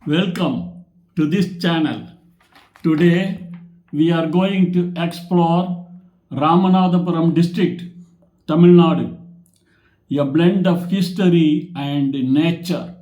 Welcome to this channel. Today we are going to explore Ramanathapuram District, Tamilnadu, a blend of history and nature.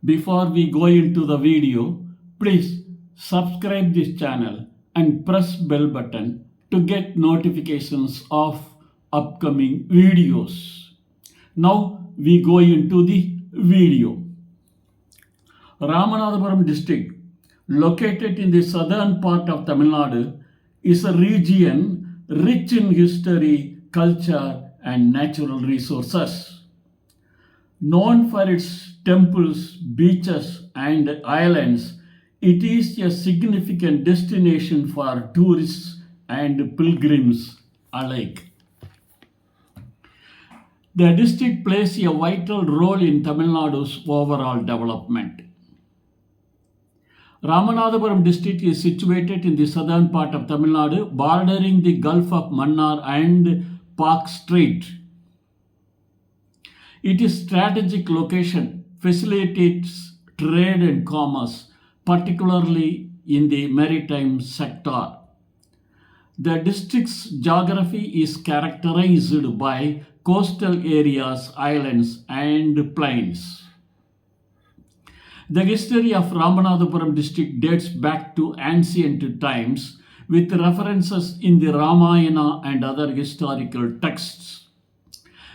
Before we go into the video, please subscribe this channel and press bell button to get notifications of upcoming videos. Now we go into the video. Ramanathapuram district, located in the southern part of Tamil Nadu, is a region rich in history, culture, and natural resources. Known for its temples, beaches, and islands, it is a significant destination for tourists and pilgrims alike. The district plays a vital role in Tamil Nadu's overall development. Ramanathapuram district is situated in the southern part of Tamil Nadu, bordering the Gulf of Mannar and Park Strait. Its strategic location facilitates trade and commerce, particularly in the maritime sector. The district's geography is characterized by coastal areas, islands, and plains. The history of Ramanathapuram district dates back to ancient times with references in the Ramayana and other historical texts.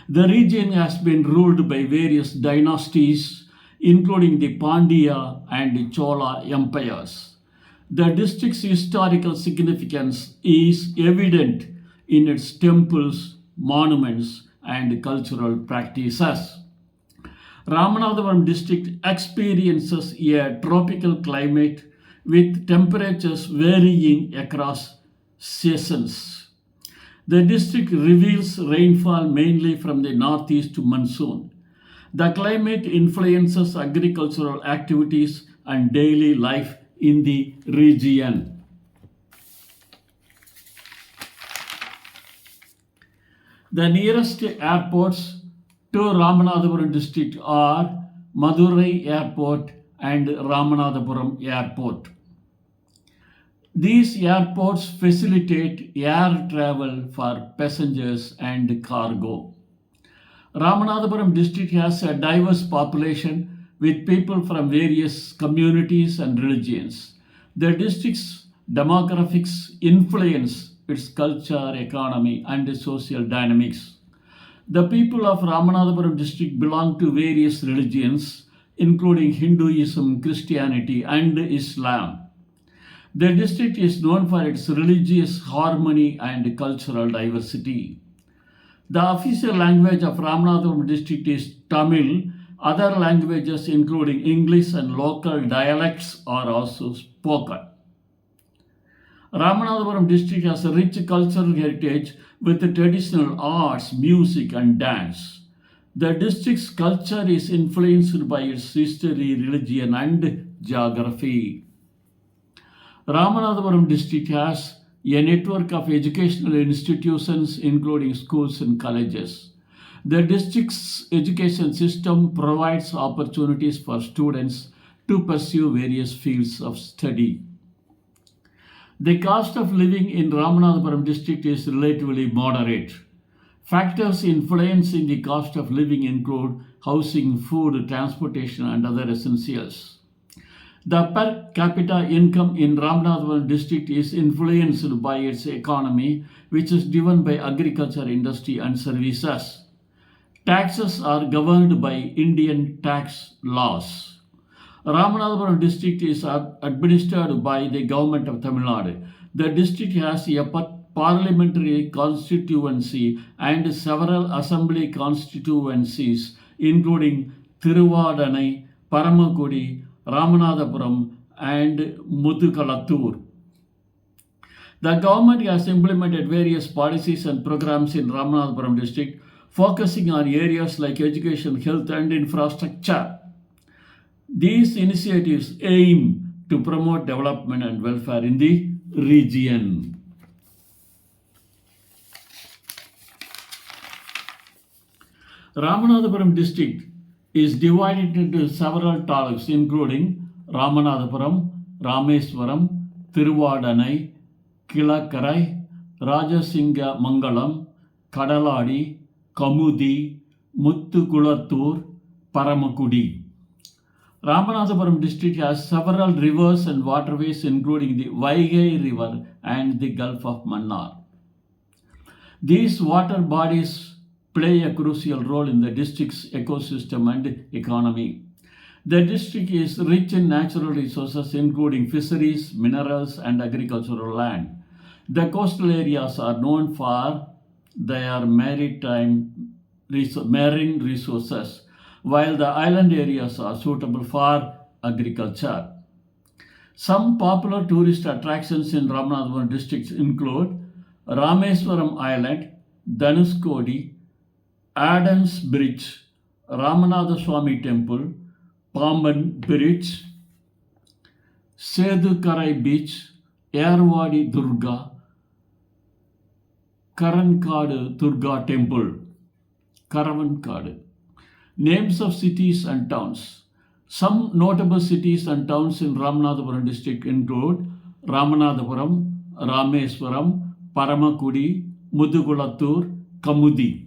The region has been ruled by various dynasties, including the Pandya and Chola empires. The district's historical significance is evident in its temples, monuments, and cultural practices. Ramanathapuram district experiences a tropical climate with temperatures varying across seasons. The district receives rainfall mainly from the northeast monsoon. The climate influences agricultural activities and daily life in the region. The nearest airports to Ramanathapuram district are Madurai Airport and Ramanathapuram Airport. These airports facilitate air travel for passengers and cargo. Ramanathapuram district has a diverse population with people from various communities and religions. The district's demographics influence its culture, economy, and social dynamics. The people of Ramanathapuram district belong to various religions, including Hinduism, Christianity, and Islam. The district is known for its religious harmony and cultural diversity. The official language of Ramanathapuram district is Tamil. Other languages, including English and local dialects, are also spoken. Ramanathapuram district has a rich cultural heritage with traditional arts, music, and dance. The district's culture is influenced by its history, religion, and geography. Ramanathapuram district has a network of educational institutions, including schools and colleges. The district's education system provides opportunities for students to pursue various fields of study. The cost of living in Ramanathapuram district is relatively moderate. Factors influencing the cost of living include housing, food, transportation, and other essentials. The per capita income in Ramanathapuram district is influenced by its economy, which is driven by agriculture, industry, and services. Taxes are governed by Indian tax laws. Ramanathapuram district is administered by the government of Tamil Nadu. The district has a parliamentary constituency and several assembly constituencies, including Thiruvadanai, Paramakudi, Ramanathapuram, and Muthukalattur. The government has implemented various policies and programs in Ramanathapuram district, focusing on areas like education, health, and infrastructure. These initiatives aim to promote development and welfare in the region. Ramanathapuram district is divided into several taluks including Ramanathapuram, Rameswaram, Thiruvadanai, Kilakarai, Rajasinga Mangalam, Kadaladi, Kamuthi, Muttukulathur, Paramakudi. Ramanathapuram district has several rivers and waterways including the Vaigai River and the Gulf of Mannar. These water bodies play a crucial role in the district's ecosystem and economy. The district is rich in natural resources including fisheries, minerals, and agricultural land. The coastal areas are known for their marine resources, while the island areas are suitable for agriculture. Some popular tourist attractions in Ramanathapuram district include Rameswaram Island, Dhanuskodi, Adams Bridge, Ramanatha Temple, Pamban Bridge, Sedukarai Beach, Yarwadi Durga, Karankadu Durga Temple, Karavankadu. Names of cities and towns. Some notable cities and towns in Ramanathapuram district include Ramanathapuram, Rameswaram, Paramakudi, Mudugulathur, Kamuthi.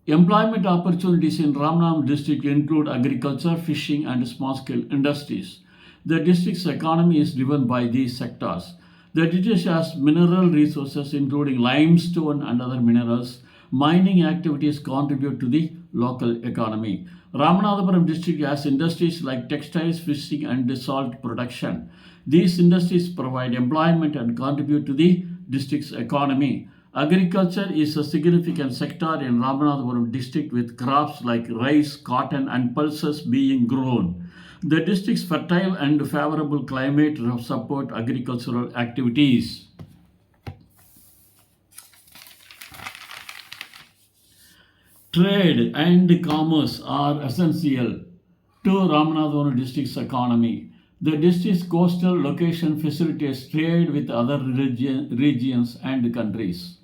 Employment opportunities in Ramanathapuram district include agriculture, fishing, and small-scale industries. The district's economy is driven by these sectors. The district has mineral resources including limestone and other minerals. Mining activities contribute to the local economy. Ramanathapuram district has industries like textiles, fishing, and salt production. These industries provide employment and contribute to the district's economy. Agriculture is a significant sector in Ramanathapuram district with crops like rice, cotton, and pulses being grown. The district's fertile and favorable climate support agricultural activities. Trade and commerce are essential to Ramanathapuram district's economy. The district's coastal location facilitates trade with other regions and countries.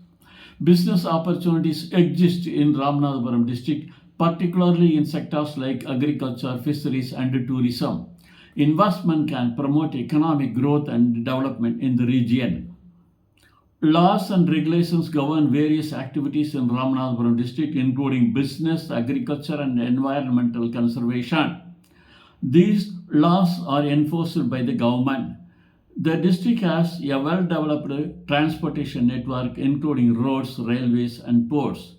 Business opportunities exist in Ramanathapuram district, particularly in sectors like agriculture, fisheries, and tourism. Investment can promote economic growth and development in the region. Laws and regulations govern various activities in Ramanathapuram district, including business, agriculture, and environmental conservation. These laws are enforced by the government. The district has a well-developed transportation network, including roads, railways, and ports.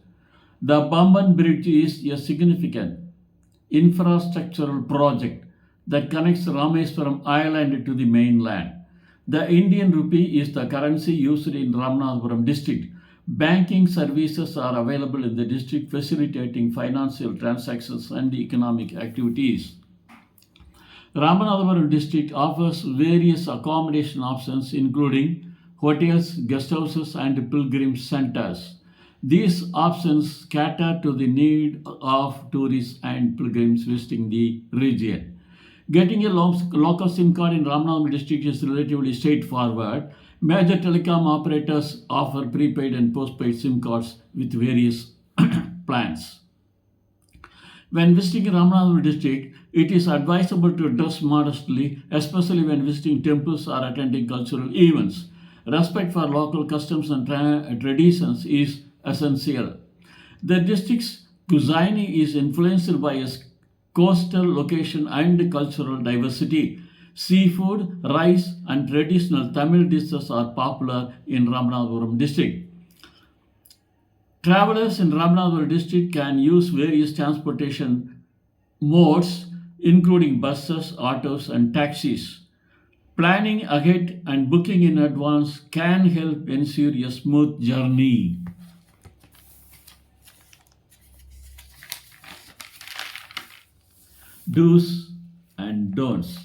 The Pamban Bridge is a significant infrastructural project that connects Rameswaram Island to the mainland. The Indian rupee is the currency used in Ramanathapuram district. Banking services are available in the district, facilitating financial transactions and economic activities. Ramanathapuram district offers various accommodation options including hotels, guest houses, and pilgrim centers. These options cater to the need of tourists and pilgrims visiting the region. Getting a local SIM card in Ramanathapuram district is relatively straightforward. Major telecom operators offer prepaid and postpaid SIM cards with various plans. When visiting Ramanathapuram district, it is advisable to dress modestly, especially when visiting temples or attending cultural events. Respect for local customs and traditions is essential. The district's cuisine is influenced by its coastal location and cultural diversity. Seafood, rice, and traditional Tamil dishes are popular in Ramanathapuram district. Travelers in Ramanathapuram district can use various transportation modes, including buses, autos, and taxis. Planning ahead and booking in advance can help ensure a smooth journey. Do's and don'ts.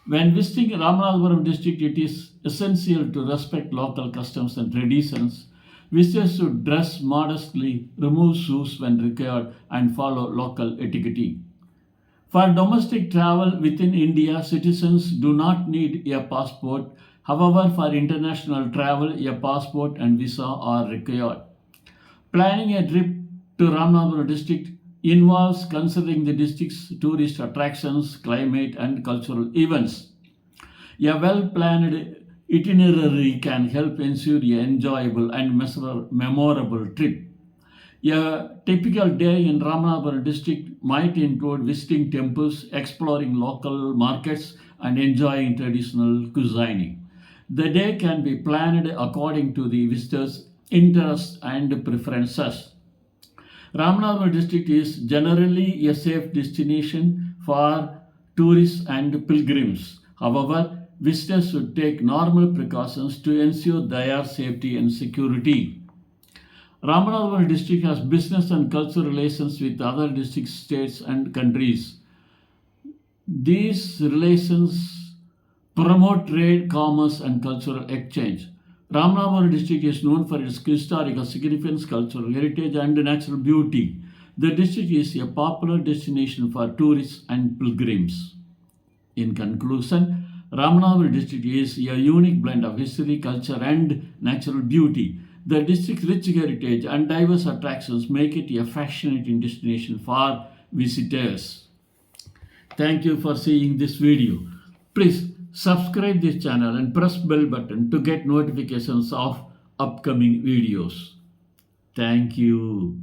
When visiting Ramanathapuram district, it is essential to respect local customs and traditions. Visitors should dress modestly, remove shoes when required, and follow local etiquette. For domestic travel within India, citizens do not need a passport. However, for international travel, a passport and visa are required. Planning a trip to Ramanathapuram district involves considering the district's tourist attractions, climate, and cultural events. A well planned itinerary can help ensure an enjoyable and memorable trip. A typical day in Ramanathapuram district might include visiting temples, exploring local markets, and enjoying traditional cuisine. The day can be planned according to the visitor's interests and preferences. Ramanathapuram district is generally a safe destination for tourists and pilgrims. However, visitors should take normal precautions to ensure their safety and security. Ramanathapuram district has business and cultural relations with other districts, states, and countries. These relations promote trade, commerce, and cultural exchange. Ramanathapuram district is known for its historical significance, cultural heritage, and natural beauty. The district is a popular destination for tourists and pilgrims. In conclusion, Ramanathapuram district is a unique blend of history, culture, and natural beauty. The district's rich heritage and diverse attractions make it a fascinating destination for visitors. Thank you for seeing this video. Please subscribe this channel and press bell button to get notifications of upcoming videos. Thank you.